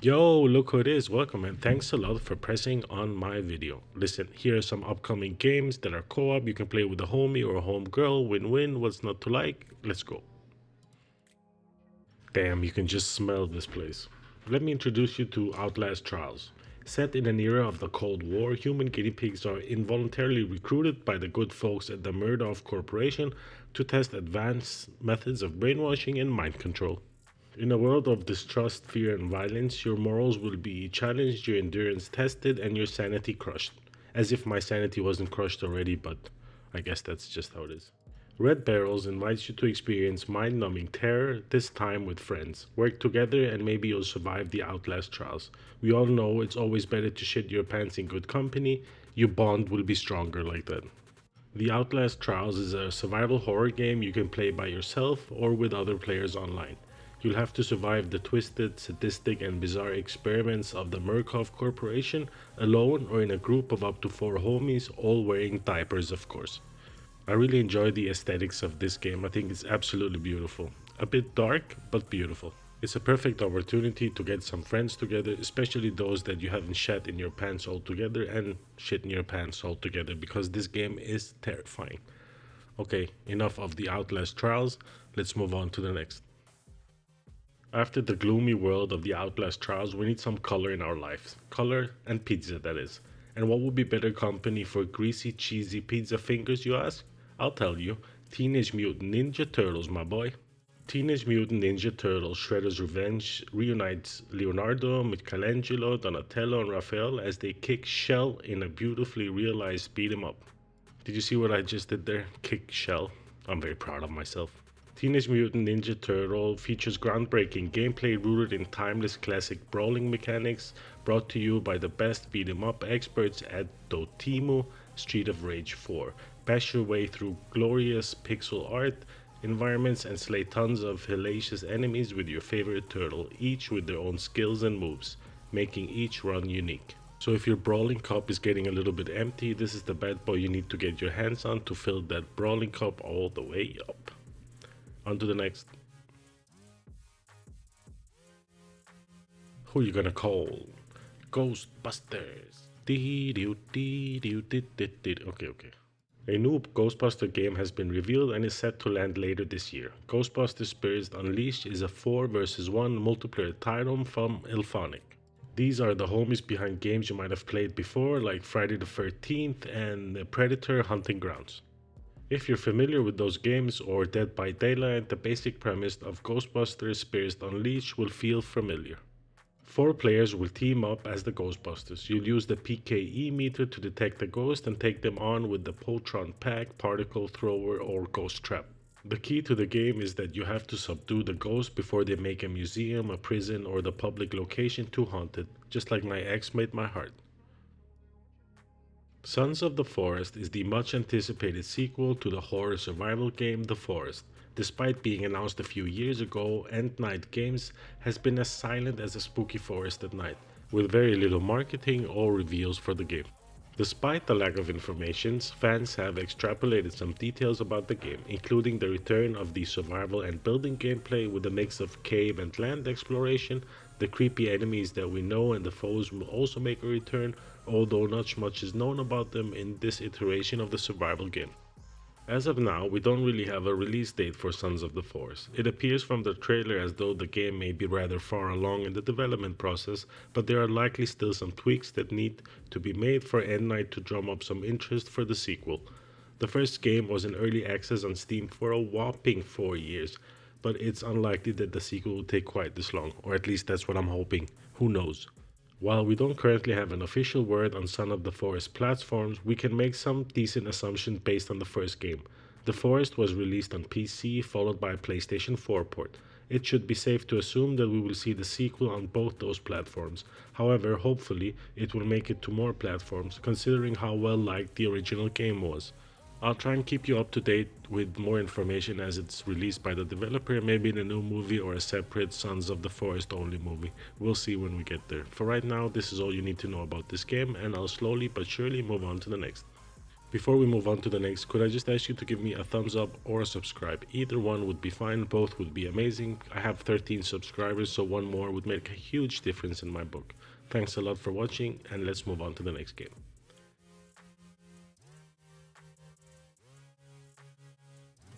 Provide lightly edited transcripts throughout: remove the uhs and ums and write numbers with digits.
Yo, look who it is. Welcome and thanks a lot for pressing on my video. Listen, here are some upcoming games that are co-op. You can play with a homie or a home girl. Win-win. What's not to like? Let's go. Damn, you can just smell this place. Let me introduce you to Outlast Trials. Set in an era of the Cold War, human guinea pigs are involuntarily recruited by the good folks at the Murdoch Corporation to test advanced methods of brainwashing and mind control. In a world of distrust, fear, and violence, your morals will be challenged, your endurance tested, and your sanity crushed. As if my sanity wasn't crushed already, but I guess that's just how it is. Red Barrels invites you to experience mind numbing terror, this time with friends. Work together and maybe you'll survive the Outlast trials. We all know it's always better to shit your pants in good company. Your bond will be stronger like that. The Outlast Trials is a survival horror game you can play by yourself or with other players online. You'll have to survive the twisted, sadistic, and bizarre experiments of the Murkoff Corporation alone or in a group of up to four homies, all wearing diapers, of course. I really enjoy the aesthetics of this game. I think it's absolutely beautiful. A bit dark, but beautiful. It's a perfect opportunity to get some friends together, especially those that you haven't shat in your pants altogether and shit in your pants altogether because this game is terrifying. Okay, enough of the Outlast trials. Let's move on to the next. After the gloomy world of the Outlast trials, we need some color in our lives. Color and pizza, that is. And what would be better company for greasy, cheesy pizza fingers, you ask? I'll tell you. Teenage Mutant Ninja Turtles, my boy. Teenage Mutant Ninja Turtles Shredder's Revenge reunites Leonardo, Michelangelo, Donatello, and Raphael as they kick Shell in a beautifully realized beat 'em up. Did you see what I just did there? Kick Shell. I'm very proud of myself. Teenage Mutant Ninja Turtle features groundbreaking gameplay rooted in timeless classic brawling mechanics, brought to you by the best beat 'em up experts at Dotemu Street of Rage 4. Bash your way through glorious pixel art environments and slay tons of hellacious enemies with your favorite turtle, each with their own skills and moves, making each run unique. So if your brawling cup is getting a little bit empty, this is the bad boy you need to get your hands on to fill that brawling cup all the way up. On to the next. Who you gonna call? Ghostbusters. Okay, okay. A new Ghostbuster game has been revealed and is set to land later this year. Ghostbusters Spirits Unleashed is a 4 versus 1 multiplayer title from Ilphonic. These are the homies behind games you might have played before, like Friday the 13th and Predator Hunting Grounds. If you're familiar with those games or Dead by Daylight, the basic premise of Ghostbusters Spirits Unleashed will feel familiar. Four players will team up as the Ghostbusters. You'll use the PKE meter to detect a ghost and take them on with the Potron Pack, Particle Thrower, or Ghost Trap. The key to the game is that you have to subdue the ghost before they make a museum, a prison, or the public location too haunted, just like my ex made my heart. Sons of the Forest is the much anticipated sequel to the horror survival game The Forest. Despite being announced a few years ago, End Night Games has been as silent as a spooky forest at night, with very little marketing or reveals for the game. Despite the lack of information, fans have extrapolated some details about the game, including the return of the survival and building gameplay with a mix of cave and land exploration. The creepy enemies that we know and the foes will also make a return, although not much is known about them in this iteration of the survival game. As of now, we don't really have a release date for Sons of the Forest. It appears from the trailer as though the game may be rather far along in the development process, but there are likely still some tweaks that need to be made for End Night to drum up some interest for the sequel. The first game was in early access on Steam for a whopping 4 years, but it's unlikely that the sequel will take quite this long, or at least that's what I'm hoping. Who knows? While we don't currently have an official word on Son of the Forest platforms, we can make some decent assumptions based on the first game. The Forest was released on PC, followed by a PlayStation 4 port. It should be safe to assume that we will see the sequel on both those platforms. However, hopefully, it will make it to more platforms, considering how well liked the original game was. I'll try and keep you up to date with more information as it's released by the developer, maybe in a new movie or a separate Sons of the Forest only movie. We'll see when we get there. For right now, this is all you need to know about this game, and I'll slowly but surely move on to the next. Before we move on to the next, could I just ask you to give me a thumbs up or a subscribe? Either one would be fine, both would be amazing. I have 13 subscribers, so one more would make a huge difference in my book. Thanks a lot for watching, and let's move on to the next game.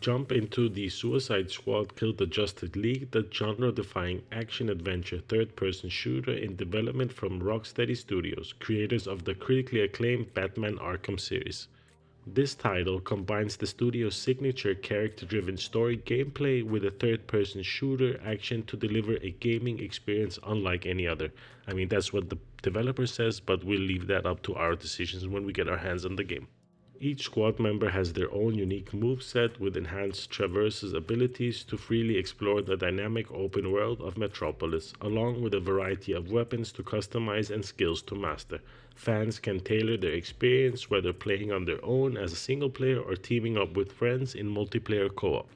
Jump into the Suicide Squad Kill the Justice League, the genre-defying action-adventure third-person shooter in development from Rocksteady Studios, creators of the critically acclaimed Batman Arkham series. This title combines the studio's signature character-driven story gameplay with a third-person shooter action to deliver a gaming experience unlike any other. I mean, that's what the developer says, but we'll leave that up to our decisions when we get our hands on the game. Each squad member has their own unique moveset with enhanced traverses abilities to freely explore the dynamic open world of Metropolis, along with a variety of weapons to customize and skills to master. Fans can tailor their experience whether playing on their own as a single player or teaming up with friends in multiplayer co-op.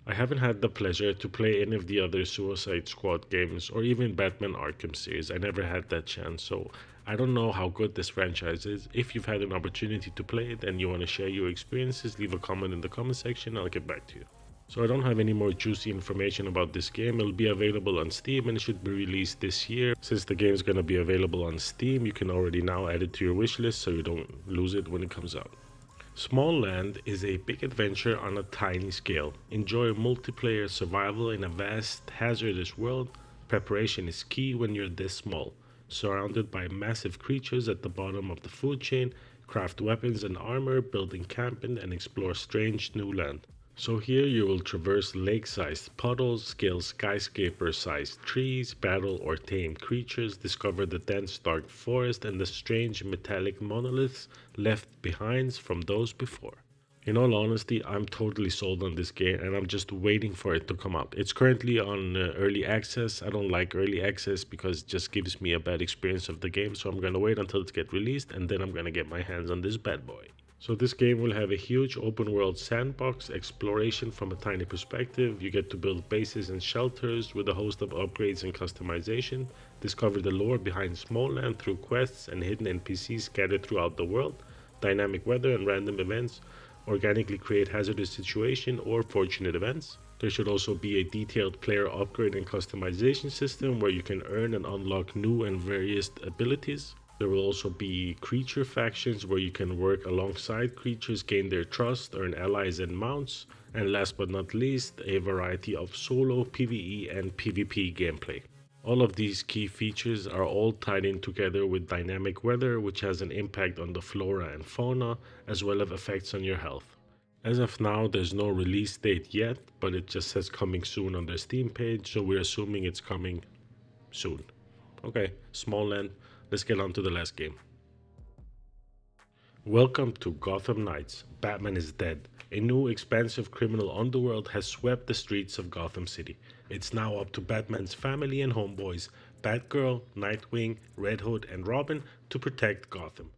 I haven't had the pleasure to play any of the other Suicide Squad games or even Batman Arkham series. I never had that chance, so I don't know how good this franchise is. If you've had an opportunity to play it and you want to share your experiences, leave a comment in the comment section, I'll get back to you. So I don't have any more juicy information about this game. It'll be available on Steam and it should be released this year. Since the game is going to be available on Steam, you can already now add it to your wishlist so you don't lose it when it comes out. Small Land is a big adventure on a tiny scale. Enjoy multiplayer survival in a vast, hazardous world. Preparation is key when you're this small. Surrounded by massive creatures at the bottom of the food chain, craft weapons and armor, build encampment, and explore strange new land. So here you will traverse lake-sized puddles, scale skyscraper-sized trees, battle or tame creatures, discover the dense dark forest and the strange metallic monoliths left behind from those before. In all honesty, I'm totally sold on this game and I'm just waiting for it to come out. It's currently on early access. I don't like early access because it just gives me a bad experience of the game, so I'm gonna wait until it gets released and then I'm gonna get my hands on this bad boy. So this game will have a huge open world sandbox, exploration from a tiny perspective. You get to build bases and shelters with a host of upgrades and customization. Discover the lore behind Smallland through quests and hidden NPCs scattered throughout the world. Dynamic weather and random events. Organically create hazardous situation or fortunate events. There should also be a detailed player upgrade and customization system where you can earn and unlock new and various abilities. There will also be creature factions where you can work alongside creatures, gain their trust, earn allies and mounts, and last but not least, a variety of solo, PvE, and PvP gameplay. All of these key features are all tied in together with dynamic weather, which has an impact on the flora and fauna, as well as effects on your health. As of now, there's no release date yet, but it just says coming soon on their Steam page, so we're assuming it's coming soon. Okay, Smallland. Let's get on to the last game. Welcome to Gotham Knights. Batman is dead. A new expansive criminal underworld has swept the streets of Gotham City. It's now up to Batman's family and homeboys, Batgirl, Nightwing, Red Hood, and Robin, to protect Gotham.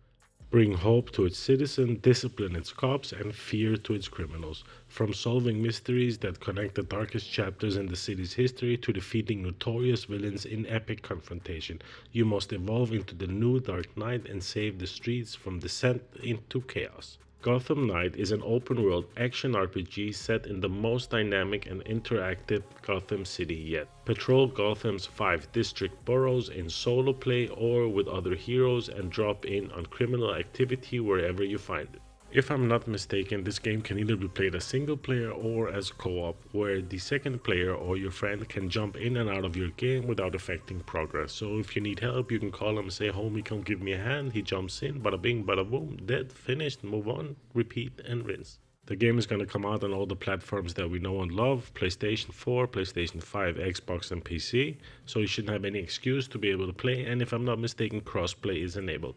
Bring hope to its citizens, discipline its cops, and fear to its criminals. From solving mysteries that connect the darkest chapters in the city's history to defeating notorious villains in epic confrontation, you must evolve into the new Dark Knight and save the streets from descent into chaos. Gotham Knight is an open-world action RPG set in the most dynamic and interactive Gotham City yet. Patrol Gotham's 5 district boroughs in solo play or with other heroes and drop in on criminal activity wherever you find it. If I'm not mistaken, this game can either be played as single player or as co-op, where the second player or your friend can jump in and out of your game without affecting progress. So if you need help, you can call him and say, homie, come give me a hand. He jumps in, bada bing, bada boom, dead, finished, move on, repeat, and rinse. The game is going to come out on all the platforms that we know and love, PlayStation 4, PlayStation 5, Xbox, and PC, so you shouldn't have any excuse to be able to play, and if I'm not mistaken, crossplay is enabled.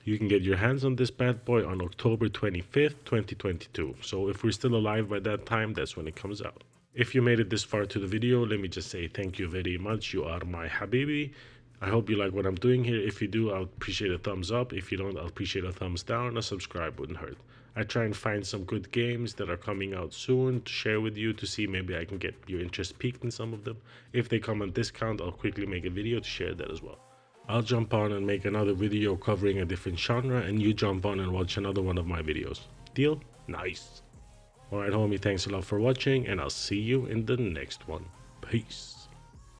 You can get your hands on this bad boy on October 25th, 2022. So if we're still alive by that time, that's when it comes out. If you made it this far to the video, let me just say thank you very much. You are my habibi. I hope you like what I'm doing here. If you do, I'll appreciate a thumbs up. If you don't, I'll appreciate a thumbs down. A subscribe wouldn't hurt. I try and find some good games that are coming out soon to share with you to see maybe I can get your interest peaked in some of them. If they come on discount, I'll quickly make a video to share that as well. I'll jump on and make another video covering a different genre, and you jump on and watch another one of my videos. Deal? Nice. Alright, homie, thanks a lot for watching, and I'll see you in the next one. Peace.